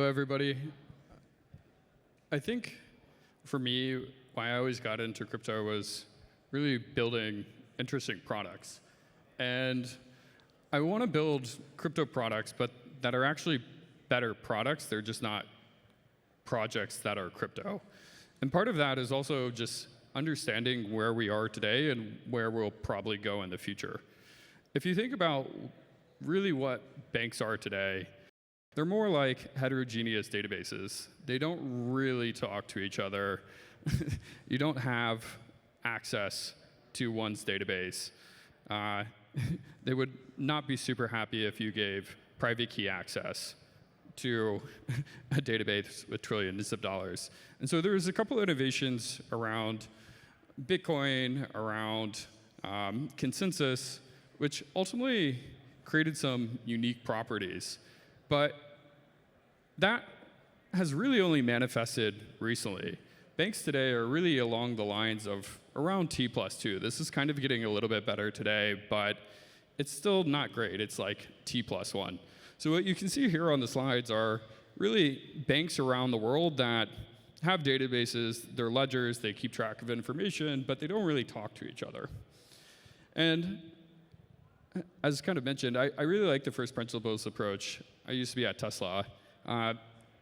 everybody. I think for me, why I always got into crypto was really building interesting products. And I want to build crypto products, but that are actually better products. They're just not projects that are crypto. And part of that is also just understanding where we are today and where we'll probably go in the future. If you think about really what banks are today, they're more like heterogeneous databases. They don't really talk to each other. You don't have access to one's database. They would not be super happy if you gave private key access to a database with trillions of dollars. And so there was a couple of innovations around Bitcoin, around consensus, which ultimately created some unique properties. But that has really only manifested recently. Banks today are really along the lines of around T+2. This is kind of getting a little bit better today, but it's still not great. It's like T+1. So what you can see here on the slides are really banks around the world that have databases, they're ledgers, they keep track of information, but they don't really talk to each other. And as kind of mentioned, I really like the first principles approach. I used to be at Tesla.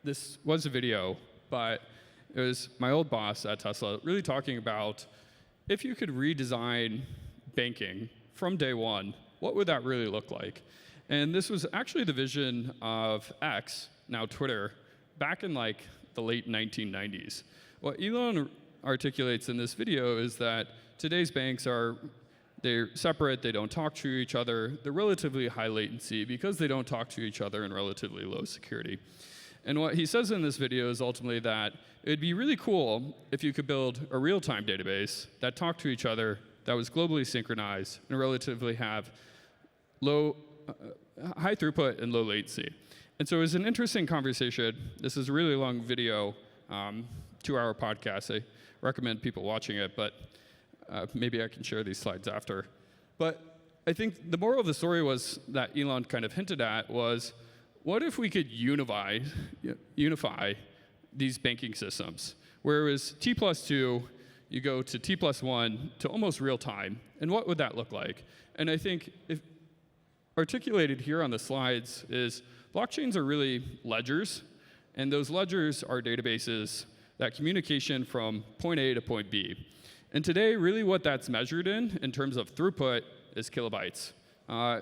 This was a video, but it was my old boss at Tesla really talking about if you could redesign banking from day one, what would that really look like? And this was actually the vision of X, now Twitter, back in like the late 1990s. What Elon articulates in this video is that today's banks they're separate, they don't talk to each other, they're relatively high latency because they don't talk to each other and relatively low security. And what he says in this video is ultimately that it'd be really cool if you could build a real-time database that talked to each other, that was globally synchronized, and relatively have high throughput and low latency. And so it was an interesting conversation. This is a really long video, 2-hour podcast. I recommend people watching it, but maybe I can share these slides after. But I think the moral of the story was that Elon kind of hinted at was, what if we could unify these banking systems? Whereas T+2, you go to T+1 to almost real time. And what would that look like? And I think if articulated here on the slides is blockchains are really ledgers. And those ledgers are databases that communication from point A to point B. And today, really what that's measured in terms of throughput, is kilobytes.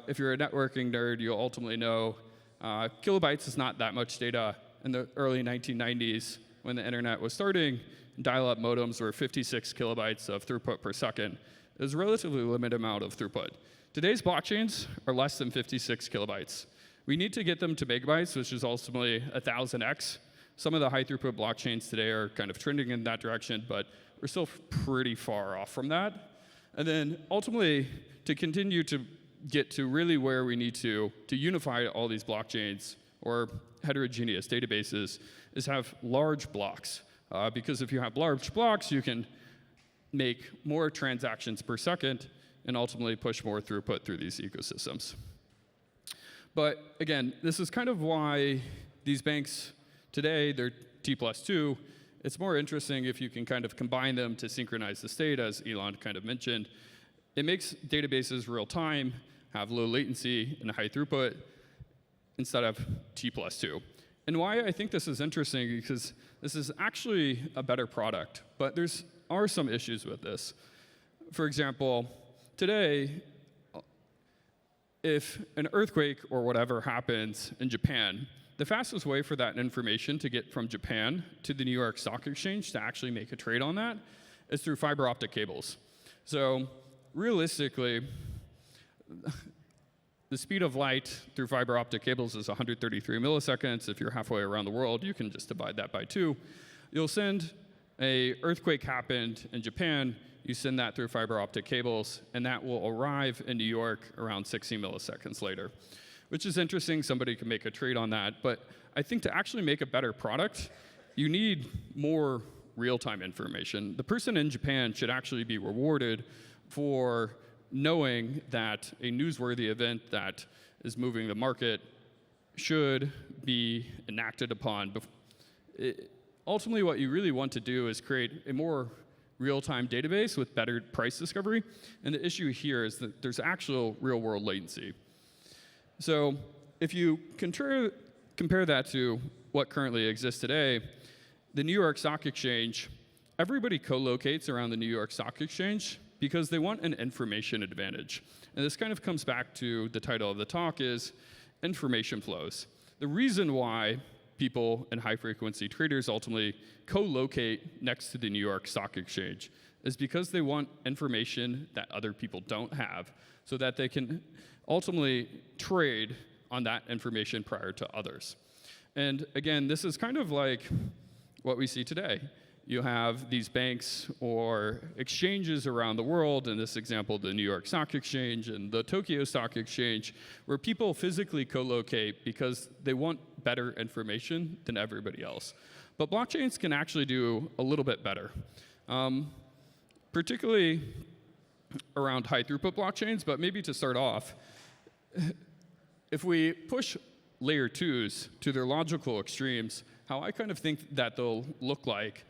If you're a networking nerd, you'll ultimately know kilobytes is not that much data. In the early 1990s, when the internet was starting, dial-up modems were 56 kilobytes of throughput per second. It was a relatively limited amount of throughput. Today's blockchains are less than 56 kilobytes. We need to get them to megabytes, which is ultimately 1,000x. Some of the high throughput blockchains today are kind of trending in that direction, but we're still pretty far off from that. And then ultimately, to continue to get to really where we need to unify all these blockchains or heterogeneous databases is have large blocks. Because if you have large blocks, you can make more transactions per second and ultimately push more throughput through these ecosystems. But again, this is kind of why these banks today, they're T+2. It's more interesting if you can kind of combine them to synchronize the state, as Elon kind of mentioned. It makes databases real time, have low latency and high throughput instead of T+2. And why I think this is interesting, because this is actually a better product, but there are some issues with this. For example, today, if an earthquake or whatever happens in Japan, the fastest way for that information to get from Japan to the New York Stock Exchange to actually make a trade on that is through fiber optic cables. So realistically, the speed of light through fiber optic cables is 133 milliseconds. If you're halfway around the world, you can just divide that by 2. You'll send an earthquake happened in Japan, you send that through fiber optic cables, and that will arrive in New York around 60 milliseconds later, which is interesting. Somebody can make a trade on that. But I think to actually make a better product, you need more real-time information. The person in Japan should actually be rewarded for knowing that a newsworthy event that is moving the market should be enacted upon. Ultimately, what you really want to do is create a more real-time database with better price discovery. And the issue here is that there's actual real-world latency. So if you compare that to what currently exists today, the New York Stock Exchange, everybody co-locates around the New York Stock Exchange because they want an information advantage. And this kind of comes back to the title of the talk is information flows. The reason why people and high-frequency traders ultimately co-locate next to the New York Stock Exchange is because they want information that other people don't have so that they can ultimately trade on that information prior to others. And again, this is kind of like what we see today. You have these banks or exchanges around the world, in this example, the New York Stock Exchange and the Tokyo Stock Exchange, where people physically co-locate because they want better information than everybody else. But blockchains can actually do a little bit better, particularly around high throughput blockchains. But maybe to start off, if we push layer 2s to their logical extremes, how I kind of think that they'll look like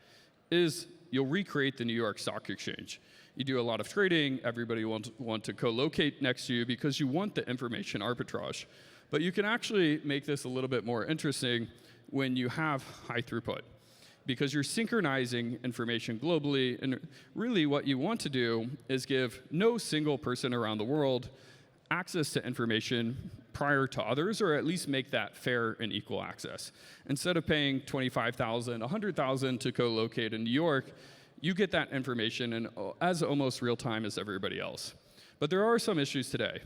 is you'll recreate the New York Stock Exchange. You do a lot of trading, everybody want to co-locate next to you because you want the information arbitrage. But you can actually make this a little bit more interesting when you have high throughput, because you're synchronizing information globally, and really what you want to do is give no single person around the world access to information prior to others, or at least make that fair and equal access. Instead of paying $25,000, $100,000 to co-locate in New York, you get that information in as almost real time as everybody else. But there are some issues today.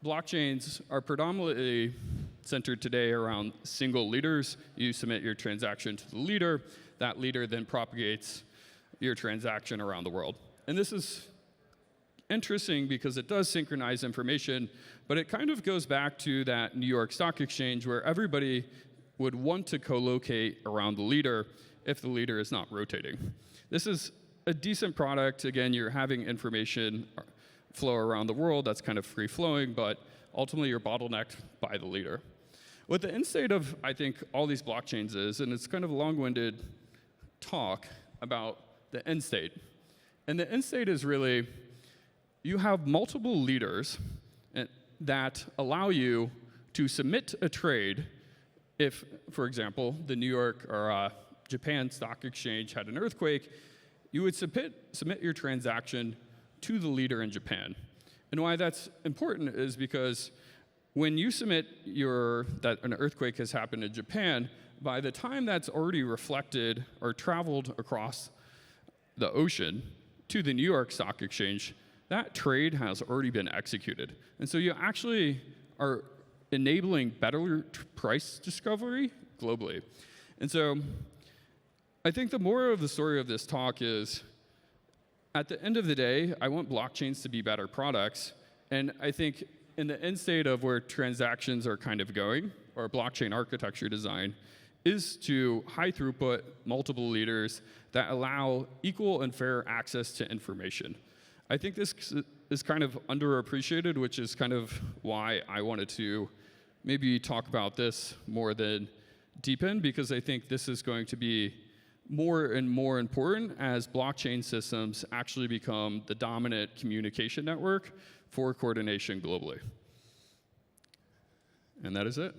Blockchains are predominantly centered today around single leaders. You submit your transaction to the leader, that leader then propagates your transaction around the world. And this is interesting because it does synchronize information, but it kind of goes back to that New York Stock Exchange where everybody would want to co-locate around the leader if the leader is not rotating. This is a decent product. Again, you're having information flow around the world that's kind of free-flowing, but ultimately you're bottlenecked by the leader. What the end state of, I think, all these blockchains is, and it's kind of a long-winded talk about the end state. And the end state is really you have multiple leaders that allow you to submit a trade if, for example, the New York or Japan Stock Exchange had an earthquake. You would submit your transaction to the leader in Japan. And why that's important is because when you submit that an earthquake has happened in Japan, by the time that's already reflected or traveled across the ocean to the New York Stock Exchange, that trade has already been executed. And so you actually are enabling better price discovery globally. And so I think the moral of the story of this talk is, at the end of the day, I want blockchains to be better products. And I think in the end state of where transactions are kind of going, or blockchain architecture design, is to high throughput, multiple leaders that allow equal and fair access to information. I think this is kind of underappreciated, which is kind of why I wanted to maybe talk about this more than DePIN, because I think this is going to be more and more important as blockchain systems actually become the dominant communication network for coordination globally. And that is it.